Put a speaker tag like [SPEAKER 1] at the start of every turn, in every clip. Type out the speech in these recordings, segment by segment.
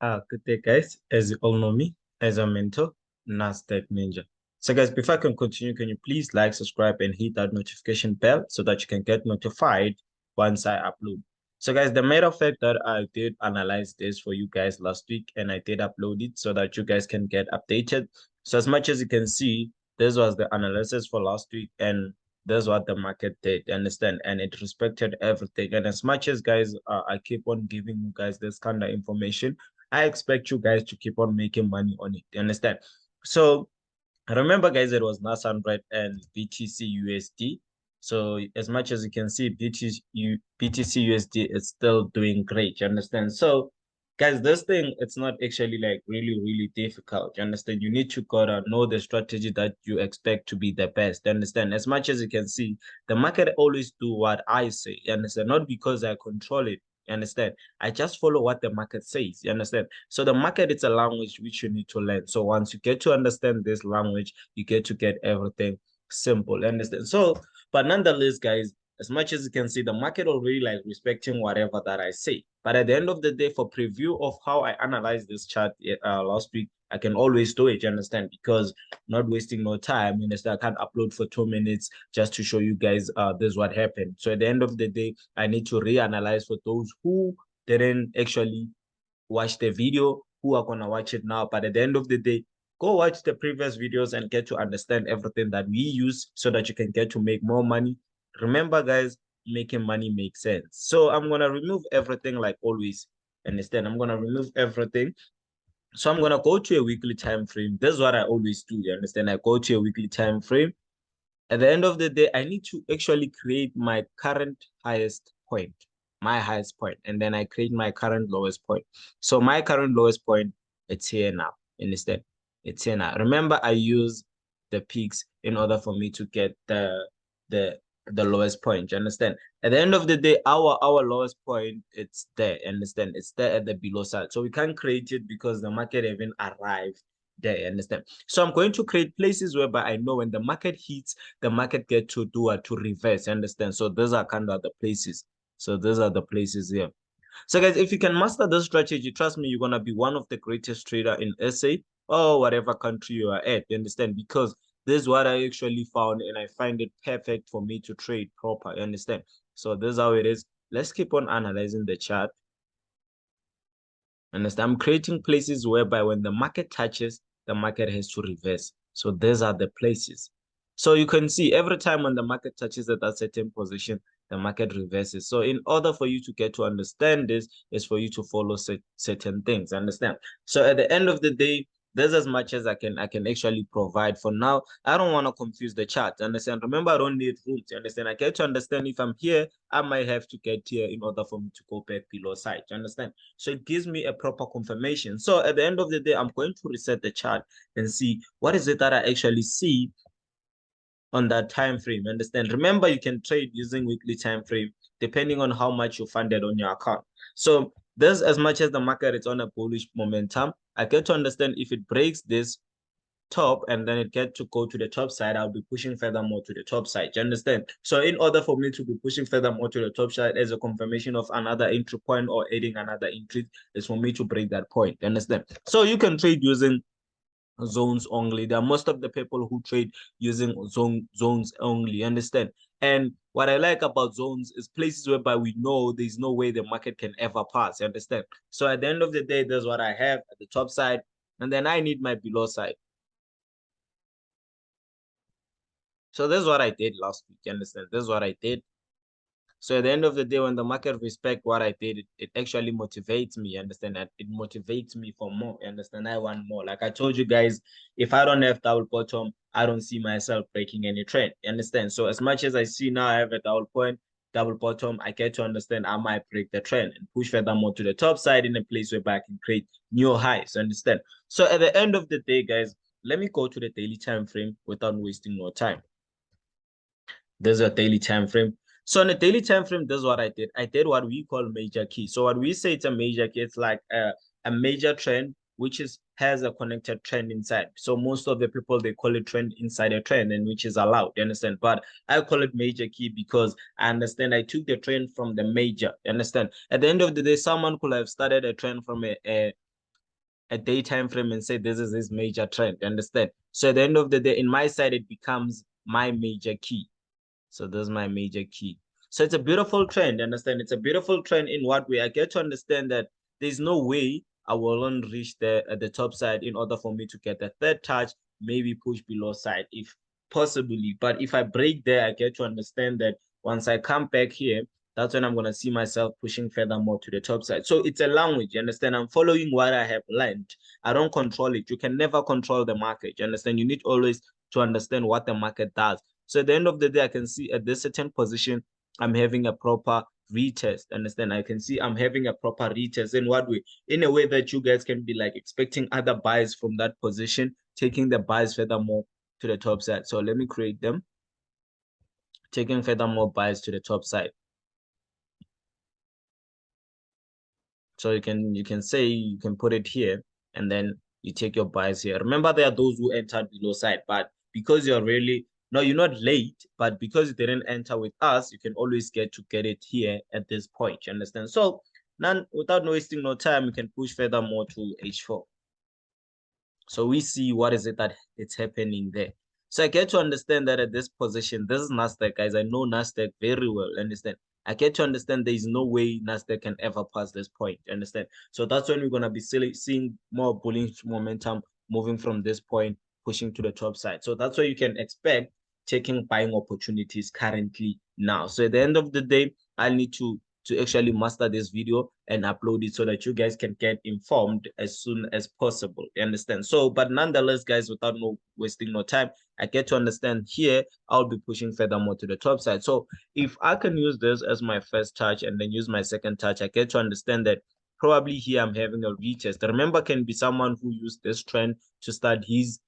[SPEAKER 1] Good day, guys. As you all know me, as a mentor, Nasdaq Ninja. So, guys, before I can continue, can you please like, subscribe, and hit that notification bell so that you can get notified once I upload. So, guys, the matter of fact that I did analyze this for you guys last week, and I did upload it so that you guys can get updated. So, as much as you can see, this was the analysis for last week, and that's what the market did, you understand, and it respected everything. And as much as guys, I keep on giving you guys this kind of information, I expect you guys to keep on making money on it. You understand? So remember, guys, it was NAS100 and BTC USD. So as much as you can see, BTC USD is still doing great. You understand? So guys, this thing, it's not actually like really difficult. You understand? You need to gotta know the strategy that you expect to be the best. You understand? As much as you can see, the market always do what I say. You understand? Not because I control it. You understand? I just follow what the market says. You understand? So the market is a language which you need to learn. So once you get to understand this language, you get to get everything simple. Understand? So, but nonetheless, guys, as much as you can see, the market already like respecting whatever that I say. But at the end of the day, for preview of how I analyzed this chart last week, I can always do it, you understand? Because not wasting no time, you understand? I can't upload for 2 minutes just to show you guys this is what happened. So at the end of the day, I need to reanalyze for those who didn't actually watch the video, who are going to watch it now. But at the end of the day, go watch the previous videos and get to understand everything that we use so that you can get to make more money. Remember, guys, making money makes sense. So I'm going to remove everything like always. Understand? I'm going to remove everything. So I'm going to go to a weekly time frame. This is what I always do. You understand? I go to a weekly time frame. At the end of the day, I need to actually create my current highest point, my highest point, and then I create my current lowest point. So my current lowest point, it's here now. Understand? It's here now. Remember, I use the peaks in order for me to get the the lowest point. You understand? At the end of the day, our lowest point, it's there. Understand? It's there at the below side. So we can't create it because the market even arrived there. Understand? So I'm going to create places whereby I know when the market hits, the market get to do to reverse. Understand? So those are kind of the places. So those are the places here. So guys, if you can master this strategy, trust me, you're gonna be one of the greatest trader in SA or whatever country you are at. You understand? Because this is what I actually found, and I find it perfect for me to trade proper. You understand? So this is how it is. Let's keep on analyzing the chart. Understand? I'm creating places whereby when the market touches, the market has to reverse. So these are the places. So you can see every time when the market touches at that certain position, the market reverses. So in order for you to get to understand this, is for you to follow certain things. Understand? So at the end of the day, there's as much as I can actually provide for now. I don't want to confuse the chart. Understand? Remember, I don't need rules. Understand? I get to understand if I'm here, I might have to get here in order for me to go back below side. Understand? So it gives me a proper confirmation. So at the end of the day, I'm going to reset the chart and see what is it that I actually see on that time frame. Understand? Remember, you can trade using weekly time frame depending on how much you funded on your account. So there's as much as the market is on a bullish momentum. I get to understand if it breaks this top and then it get to go to the top side, I'll be pushing furthermore to the top side. Do you understand? So in order for me to be pushing furthermore to the top side as a confirmation of another entry point or adding another entry is for me to break that point. You understand? So you can trade using zones only. There are most of the people who trade using zones only. You understand? And what I like about zones is places whereby we know there's no way the market can ever pass. You understand? So at the end of the day, there's what I have at the top side, and then I need my below side. So this is what I did last week. You understand? This is what I did. So at the end of the day, when the market respect what I did, it actually motivates me. You understand that? It motivates me for more. You understand? I want more. Like I told you guys, if I don't have double bottom, I don't see myself breaking any trend. You understand? So as much as I see now I have a double point, double bottom, I get to understand I might break the trend and push furthermore to the top side in a place where I can create new highs. Understand? So at the end of the day, guys, let me go to the daily time frame without wasting more time. There's a daily time frame. So on a daily time frame, this is what I did. I did what we call major key. So what we say it's a major key, it's like a major trend which has a connected trend inside. So most of the people they call it trend inside a trend, and which is allowed. You understand? But I call it major key because I understand I took the trend from the major. You understand? At the end of the day, someone could have started a trend from a day time frame and say this is his major trend. You understand? So at the end of the day, in my side, it becomes my major key. So this is my major key. So it's a beautiful trend. Understand? It's a beautiful trend in what way? I get to understand that there's no way I will not reach the top side in order for me to get the third touch, maybe push below side if possibly. But if I break there, I get to understand that once I come back here, that's when I'm going to see myself pushing further more to the top side. So it's a language, you understand? I'm following what I have learned. I don't control it. You can never control the market, you understand? You need always to understand what the market does. So at the end of the day, I can see at this certain position, I'm having a proper retest. Understand? I can see I'm having a proper retest. In what way? In a way that you guys can be like expecting other buys from that position, taking the buys furthermore to the top side. So let me create them. Taking furthermore buys to the top side. So you can say, you can put it here, and then you take your buys here. Remember, there are those who entered below side, but because you're really, no, you're not late, but because you didn't enter with us, you can always get it here at this point. You understand? So none, without wasting no time, you can push furthermore to H4. So we see what is it that it's happening there. So I get to understand that at this position, this is Nasdaq, guys. I know Nasdaq very well. Understand? I get to understand there is no way Nasdaq can ever pass this point. Understand? So that's when we're gonna be seeing more bullish momentum moving from this point, pushing to the top side. So that's why you can expect taking buying opportunities currently now. So at the end of the day, I need to actually master this video and upload it so that you guys can get informed as soon as possible. You understand? So, but nonetheless, guys, without no wasting no time, I get to understand here, I'll be pushing furthermore to the top side. So if I can use this as my first touch and then use my second touch, I get to understand that probably here I'm having a retest. Remember, can be someone who used this trend to start his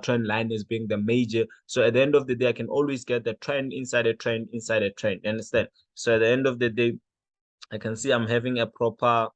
[SPEAKER 1] trend line as being the major. So at the end of the day, I can always get the trend inside a trend inside a trend. You understand? So at the end of the day, I can see I'm having a proper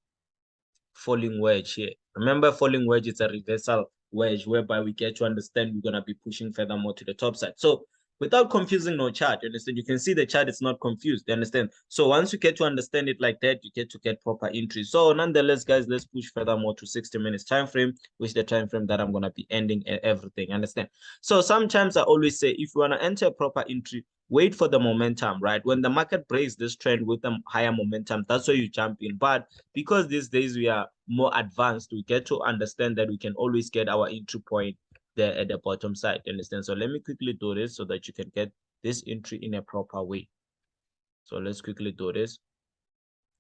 [SPEAKER 1] falling wedge here. Remember, falling wedge is a reversal wedge whereby we get to understand we're going to be pushing furthermore to the top side. So without confusing no chart, you understand? You can see the chart is not confused, you understand? So once you get to understand it like that, you get to get proper entry. So nonetheless, guys, let's push furthermore to 60 minutes time frame, which is the time frame that I'm going to be ending everything, understand? So sometimes I always say, if you want to enter a proper entry, wait for the momentum, right? When the market breaks this trend with a higher momentum, that's where you jump in. But because these days we are more advanced, we get to understand that we can always get our entry point there at the bottom side. Understand? So let me quickly do this so that you can get this entry in a proper way. So let's quickly do this.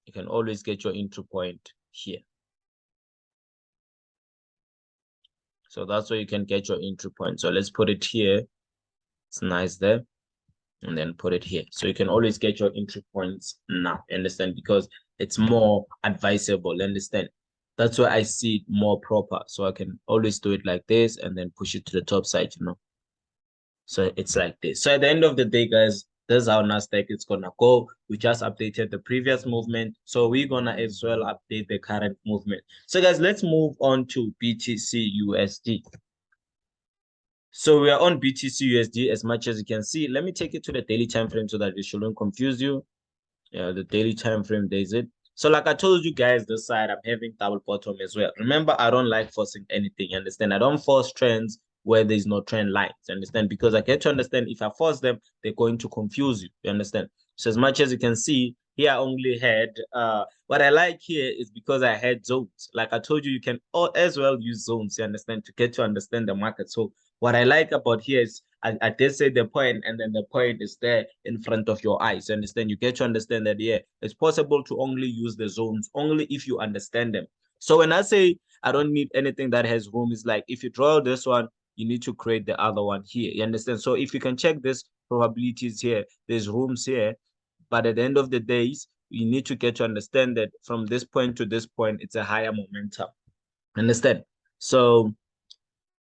[SPEAKER 1] You can always get your entry point here. So that's where you can get your entry point. So let's put it here. It's nice there. And then put it here. So you can always get your entry points now, understand? Because it's more advisable, understand? That's why I see it more proper. So I can always do it like this and then push it to the top side, you know? So it's like this. So at the end of the day, guys, this is how Nasdaq is gonna go. We just updated the previous movement. So we're gonna as well update the current movement. So guys, let's move on to BTC USD. So we are on BTC USD as much as you can see. Let me take it to the daily time frame so that it shouldn't confuse you. Yeah, the daily time frame, there's it. So like I told you guys, this side I'm having double bottom as well. Remember, I don't like forcing anything. You understand? I don't force trends where there's no trend lines. You understand? Because I get to understand if I force them, they're going to confuse you. You understand? So as much as you can see, here I only had what I like here is because I had zones. Like I told you, you can as well use zones, you understand, to get to understand the market. So what I like about here is I did say the point, and then the point is there in front of your eyes. You understand? You get to understand that, yeah, it's possible to only use the zones only if you understand them. So when I say I don't need anything that has room, it's like if you draw this one, you need to create the other one here. You understand? So if you can check this probabilities here, there's rooms here, but at the end of the days, you need to get to understand that from this point to this point, it's a higher momentum. Understand? So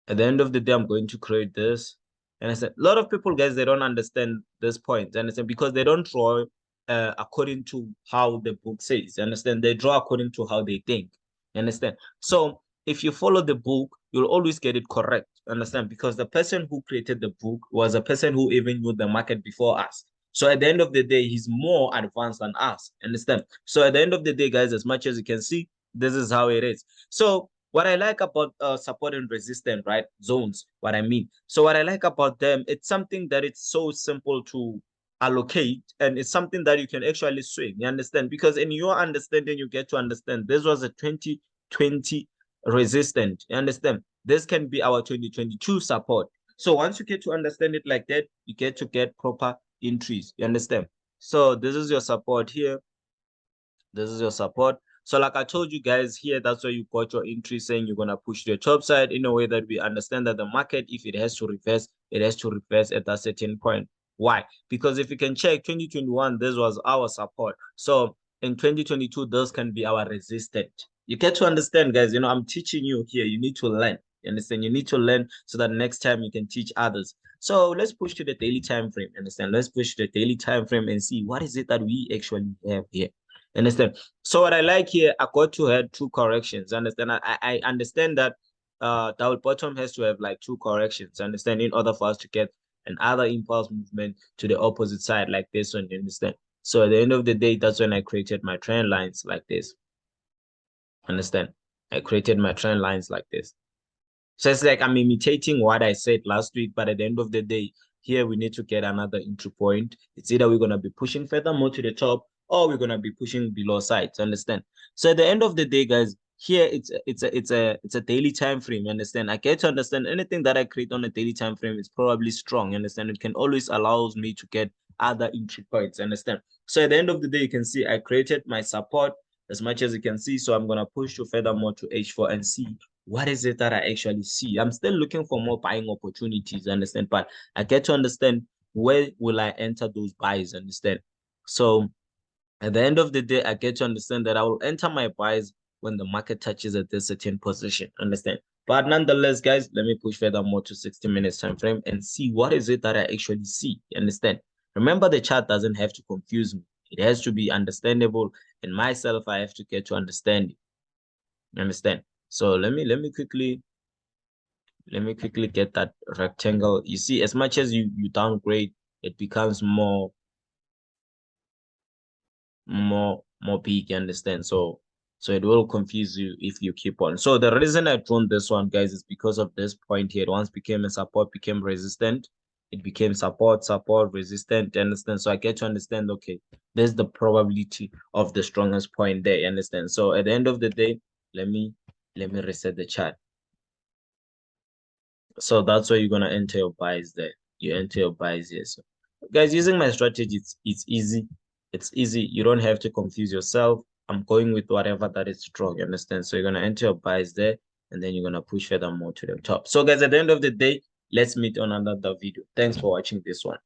[SPEAKER 1] at the end of the day, I'm going to create this. And I said, a lot of people, guys, they don't understand this point. Understand? Because they don't draw according to how the book says. Understand? They draw according to how they think. Understand? So if you follow the book, you'll always get it correct. Understand? Because the person who created the book was a person who even knew the market before us. So at the end of the day, he's more advanced than us. Understand? So at the end of the day, guys, as much as you can see, this is how it is. So What I like about support and resistance, right? Zones, what I mean. So what I like about them, it's something that it's so simple to allocate, and it's something that you can actually swing. You understand? Because in your understanding, you get to understand this was a 2020 resistant. You understand? This can be our 2022 support. So once you get to understand it like that, you get to get proper entries. You understand? So this is your support here. This is your support. So like I told you guys here, that's where you got your entry saying you're going to push to the top side in a way that we understand that the market, if it has to reverse, it has to reverse at that certain point. Why? Because if you can check 2021, this was our support. So in 2022, those can be our resistance. You get to understand, guys, I'm teaching you here. You need to learn. You understand? You need to learn so that next time you can teach others. So let's push to the daily time frame. Understand? Let's push to the daily time frame and see what is it that we actually have here. Understand? So what I like here, I got to have two corrections. Understand? I understand that double bottom has to have like two corrections. Understand? In order for us to get another impulse movement to the opposite side like this one. You understand? So at the end of the day, that's when I created my trend lines like this. Understand? I created my trend lines like this. So it's like I'm imitating what I said last week, but at the end of the day, here we need to get another entry point. It's either we're gonna be pushing further more to the top, or we're gonna be pushing below sides. Understand? So at the end of the day, guys, here it's a daily time frame. You understand? I get to understand anything that I create on a daily time frame is probably strong. You understand? It can always allows me to get other entry points. Understand? So at the end of the day, you can see I created my support as much as you can see. So I'm gonna push to furthermore to H4 and see what is it that I actually see. I'm still looking for more buying opportunities, understand? But I get to understand where will I enter those buys, understand? So at the end of the day, I get to understand that I will enter my buys when the market touches at this certain position, understand? But nonetheless, guys, let me push furthermore to 60 minutes time frame and see what is it that I actually see, understand? Remember, the chart doesn't have to confuse me. It has to be understandable, and myself, I have to get to understand it, understand? So let me quickly get that rectangle. You see, as much as you downgrade, it becomes more big, you understand? So it will confuse you if you keep on. So the reason I drawn this one, guys, is because of this point here. It once became a support, became resistant. It became support, resistant, you understand? So I get to understand, okay, there's the probability of the strongest point there, you understand? So at the end of the day, let me reset the chart. So that's where you're gonna enter your buys there. You enter your buys here. So guys, using my strategy, it's easy. It's easy. You don't have to confuse yourself. I'm going with whatever that is strong, you understand? So you're gonna enter your buys there, and then you're gonna push further more to the top. So guys, at the end of the day, let's meet on another video. Thanks for watching this one.